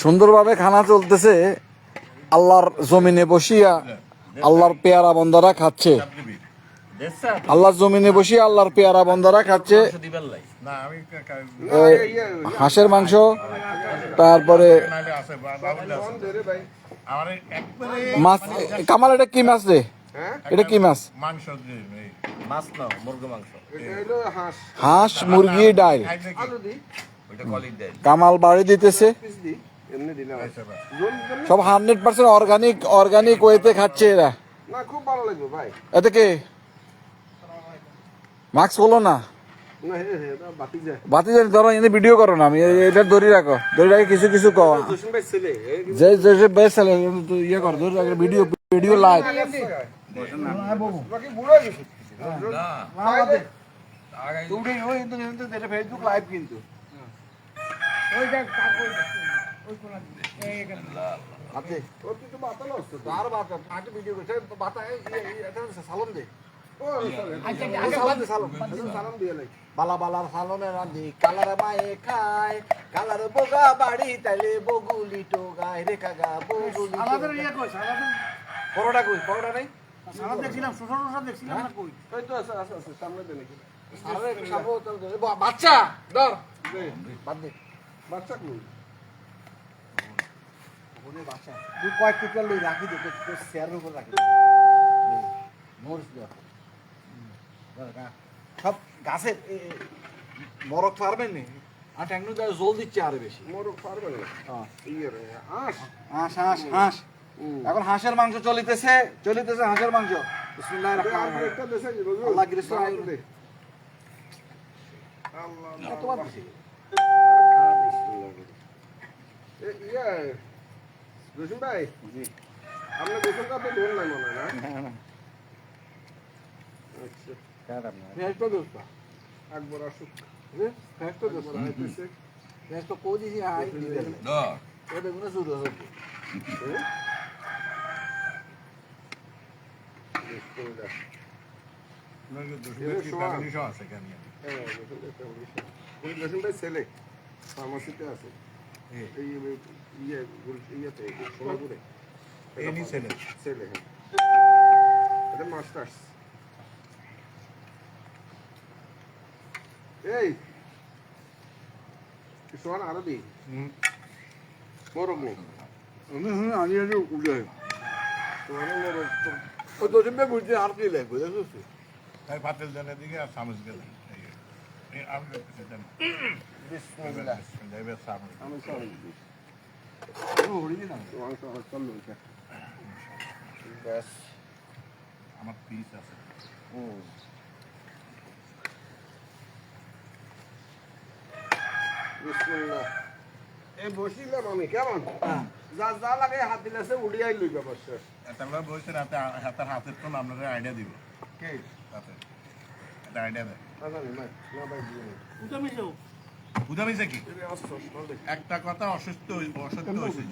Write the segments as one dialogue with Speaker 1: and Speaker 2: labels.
Speaker 1: সুন্দরভাবে খানা চলতেছে আল্লাহর জমিনে বসিয়া আল্লাহর পেয়ারা বন্দারা খাচ্ছে আল্লাহর জমিনে বসিয়া আল্লাহর পেয়ারা বন্দারা খাচ্ছে হাঁসের মাংস তারপরে মাছ কামাল এটা কি মাছ রে এটা কি মাছ হাঁস মুরগি ডাল কামাল বাড়ি দিতেছে সব 100% অর্গানিক ওয়েতে খাচ্ছে এরা
Speaker 2: খুব ভালো লাগবে ভাই
Speaker 1: এতে কে মাস্ক বলো না বাতি জানি ধরো এনে ভিডিও করো না আমি এটা ধরে রাখো কিছু কিছু কো যে যে বেস্ট চলে ইয়ে কর ধরে রাখো ভিডিও লাইভ ফেসবুক লাইভ কিন্তু বালা বালার সালনে রান্ধি কালার মায়ে খায় কালার বোগা বাড়ি তাইলে বগুলি টোগায় রেখা গা বগুলি পরোটা কই পরোটা নাই সালাদ দেখছিলাম শোষণ দেখছিলাম না কই ওই তো আছে সামনে দে নাকি আরে খাবো বাচ্চা ধর বাদ দে বাচ্চা কই ওনে বাচ্চা তুই কয় টুকরা লই রাখি দে তো শেয়ারের উপর রাখি মোরস দে সব গাছের মরক পারবেন নি আর ট্যাংনু জল দিচ্ছে আরো বেশি
Speaker 2: মোরগ পারবে না হাঁস
Speaker 1: হাঁস এখন হাঁসের মাংস চলিতেছে হাঁসের মাংস বিসমিল্লাহির রহমানির রহিম
Speaker 2: একটা দেশে
Speaker 1: আল্লাহ গ্রেস আইন দে
Speaker 2: আল্লাহ
Speaker 1: তোমার বেশি
Speaker 2: ইয়া রসুন ভাই আমরা গোসল করতে লোন নাই মনে হয় না আচ্ছা
Speaker 1: ফেস তো দোস্ত
Speaker 2: আকবর আসুক
Speaker 1: ফেস তো দোস্ত
Speaker 2: আইতেছে
Speaker 1: ফেস তো কোজি সি আই দিবে না ও দেখুন শুরু হবে
Speaker 2: রসুন ভাই ছেলে ফার্মাসিতে আছে এই ইয়েতে সোনাপুরে ছেলে এটা মাস্টার্স এই সোহান আরো দি মোরগ নেই
Speaker 1: আমি আজ উঠে
Speaker 2: সোহানের মোরগ
Speaker 1: ও তো জমে বুঝতে আর কি লাগবে দেখছো
Speaker 3: তাই পাতিল জানের দিকে আর চামচ গেলেন
Speaker 1: বিসমিল্লাহ
Speaker 2: আমি সরি
Speaker 3: আমার পিস আছে
Speaker 2: এই বসিলাম আমি কেমন যা যা লাগে হাত দিলে সে উড়িয়াই লইবে অবশ্য
Speaker 3: এটা বলছে হাতের হাতের তো আপনারা আইডিয়া দিব
Speaker 2: কে
Speaker 3: তাতে একটা আইডিয়া দেয়
Speaker 2: না ভাই দিয়ে
Speaker 3: বুঝা মিছে কি একটা কথা অসুস্থ হয়েছে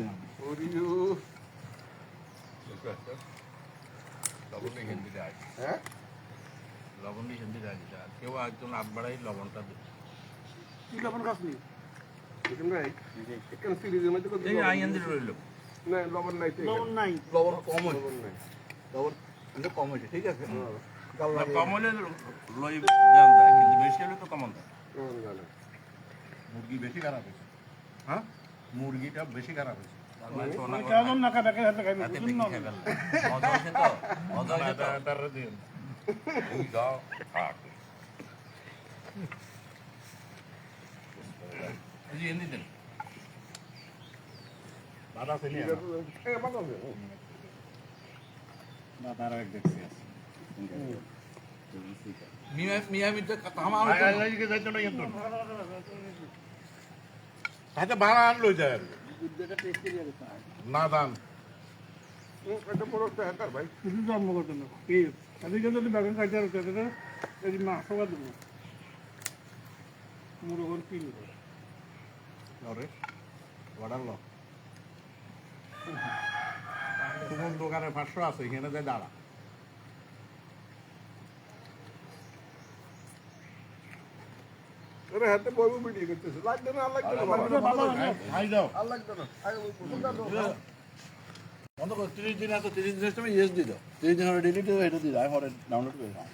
Speaker 3: লবণ হিন্দি দেয়
Speaker 2: হ্যাঁ
Speaker 3: লবণ হিন্দি দেয় কেউ একজন হাত বাড়াই লবণটা দেয়
Speaker 2: লবণ খাস নি ভাই এখান ফ্রিজের মধ্যে
Speaker 3: এই আইএনদি রইল
Speaker 2: না লবণ নাই
Speaker 1: লবণ কম হয়
Speaker 2: লবণ নাই
Speaker 1: লবণ কিন্তু কম হয়েছে ঠিক আছে
Speaker 3: কম হলে লই দেন যায় কিন্তু বেশি হলে তো কমন দেয়
Speaker 2: লবণ গেলে
Speaker 3: মুরগি বেশি খারাপ হয়েছে হ্যাঁ মুরগিটা বেশি খারাপ হয়েছে ভাড়া আনলো যায় না দান
Speaker 2: এটা বড় একটা হ্যাকার ভাই
Speaker 4: কিছু জন্ম করতে না কি এদিকে যদি বেগুন খাইতে আর উঠে এই মাংস বা দেবো মুরগর কিলো
Speaker 3: রে অর্ডার লো তোমার দোকানে 500 আছে এখানে যায় দাঁড়া
Speaker 2: করে হাতে বইবো ভিডিও করতেছে লাগবে না আর লাগবে না বাবা
Speaker 3: খাই দাও
Speaker 2: আর লাগবে না আগে গোসলটা দাও
Speaker 3: বন্ধ করো 30 দিন আছে 30 দিনের সময় ইয়েস দিয়ে দাও 30 দিন হলে ডিলিট হয়ে এটা দিয়ে দাও পরে ডাউনলোড করে দাও